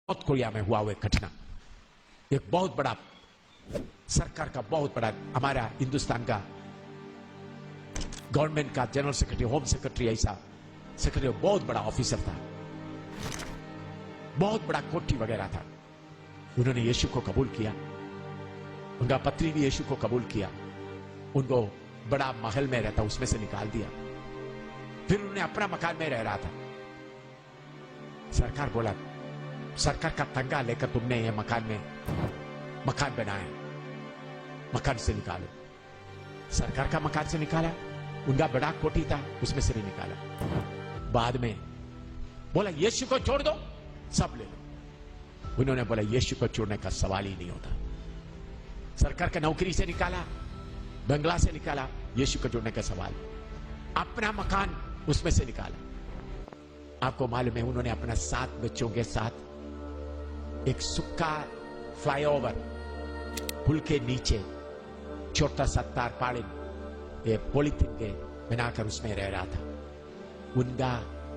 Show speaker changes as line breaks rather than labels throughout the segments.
South Korea में हुआ हुआ घटना, एक बहुत बड़ा सरकार का बहुत बड़ा हमारा हिंदुस्तान का गवर्नमेंट का जनरल सेक्रेटरी, होम सेक्रेटरी, ऐसा सेक्रेटरी बहुत बड़ा ऑफिसर था, बहुत बड़ा कोठी वगैरह था। उन्होंने यीशु को कबूल किया, उनका पत्नी भी यीशु को कबूल किया। उनको बड़ा महल में रहता उसमें से निकाल दिया, फिर उन्होंने अपना मकान में रह रहा था। सरकार बोला, सरकार का तंगा लेकर तुमने ये मकान बनाया, मकान से निकालो। सरकार का मकान से निकाला, उनका बड़ा कोठी था उसमें से भी निकाला। बाद में बोला यीशु को छोड़ दो, सब ले लो। उन्होंने बोला यीशु को छोड़ने का सवाल ही नहीं होता। सरकार का नौकरी से निकाला, बंगला से निकाला, यीशु को छोड़ने का सवाल। अपना मकान उसमें से निकाला। आपको मालूम है उन्होंने अपना 7 बच्चों के साथ एक सूखा फ्लाईओवर पुल के नीचे छोटा सा तारपालिन ये पॉलिथीन के बनाकर उसमें रह रहा था। उनका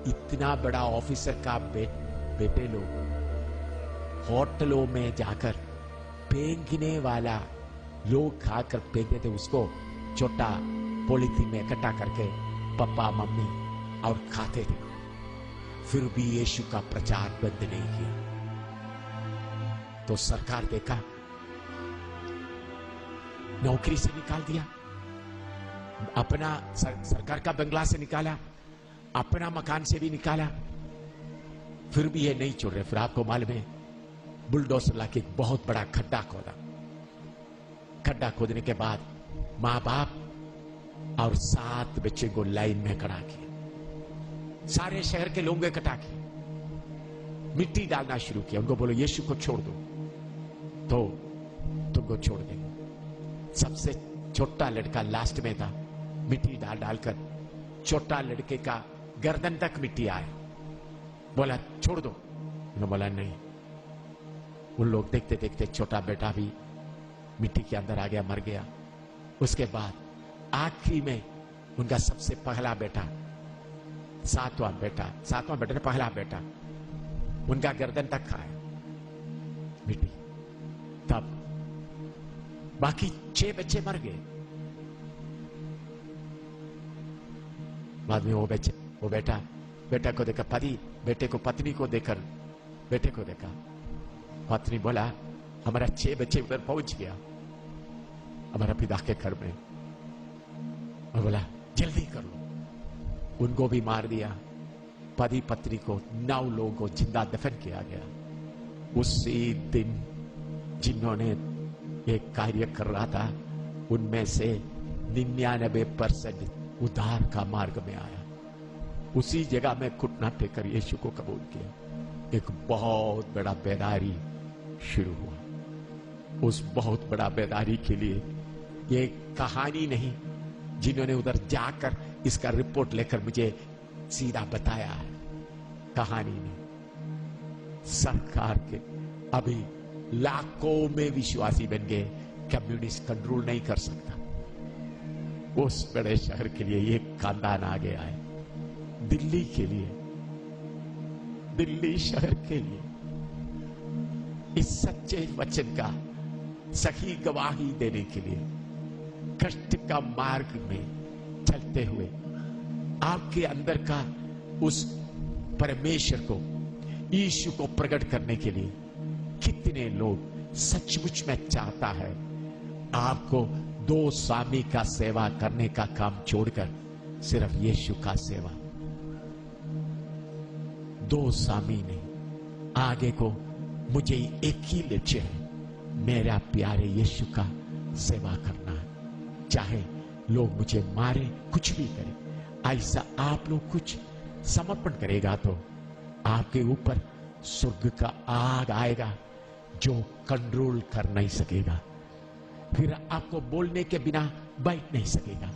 इतना बड़ा ऑफिसर का बेटे लोग होटलों में जाकर फेंकने वाला लोग खाकर फेंक देते, उसको छोटा पॉलिथीन में इकट्ठा करके पापा मम्मी और खाते थे। फिर भी यीशु का प्रचार बंद नहीं किया। तो सरकार देखा, नौकरी से निकाल दिया, अपना सरकार का बंगला से निकाला, अपना मकान से भी निकाला, फिर भी ये नहीं छोड़ रहे। फिर आपको मालूम है बुलडोजर लाके एक बहुत बड़ा खड्डा खोदा। खड्डा खोदने के बाद मां बाप और 7 बच्चे को लाइन में खड़ा किया, सारे शहर के लोगों को इकट्ठा किया, मिट्टी डालना शुरू किया। उनको बोलो यीशु को छोड़ दो तो तुमको छोड़ देंगे। सबसे छोटा लड़का लास्ट में था, मिट्टी डालकर छोटा लड़के का गर्दन तक मिट्टी आए। बोला छोड़ दो, उन्होंने बोला नहीं। उन लोग देखते देखते छोटा बेटा भी मिट्टी के अंदर आ गया, मर गया। उसके बाद आखिरी में उनका सबसे पहला बेटा, सातवां बेटा ने पहला बेटा, उनका गर्दन तक खाया मिट्टी। तब बाकी 6 बच्चे मर गए। बाद में वो बेटा को देखा, बेटे को पत्नी को देखकर बेटे को देखा। पत्नी बोला हमारा 6 बच्चे उधर पहुंच गया हमारा पिता के घर में, और बोला जल्दी कर लो। उनको भी मार दिया। पति पत्नी को 9 लोगों को जिंदा दफन किया गया। उसी दिन जिन्होंने एक कार्य कर रहा था उनमें से 99% उद्धार का मार्ग में आया। उसी जगह में घुटना टेकर यीशु को कबूल किया। एक बहुत बड़ा बेदारी शुरू हुआ। उस बहुत बड़ा बेदारी के लिए ये कहानी नहीं, जिन्होंने उधर जाकर इसका रिपोर्ट लेकर मुझे सीधा बताया है, कहानी नहीं। सरकार के अभी लाखों में विश्वासी बन गए, कम्युनिस्ट कंट्रोल नहीं कर सकता। उस बड़े शहर के लिए एक खानदान आ गया है, दिल्ली के लिए, दिल्ली शहर के लिए इस सच्चे वचन का सही गवाही देने के लिए कष्ट का मार्ग में चलते हुए आपके अंदर का उस परमेश्वर को, यीशु को प्रकट करने के लिए कितने लोग सचमुच में चाहता है आपको 2 स्वामी का सेवा करने का काम छोड़कर सिर्फ यीशु का सेवा। 2 स्वामी नहीं, आगे को मुझे एक ही लक्ष्य है, मेरा प्यारे यीशु का सेवा करना है। चाहे लोग मुझे मारे, कुछ भी करें, ऐसा आप लोग कुछ समर्पण करेगा तो आपके ऊपर स्वर्ग का आग आएगा जो कंट्रोल कर नहीं सकेगा। फिर आपको बोलने के बिना बैठ नहीं सकेगा।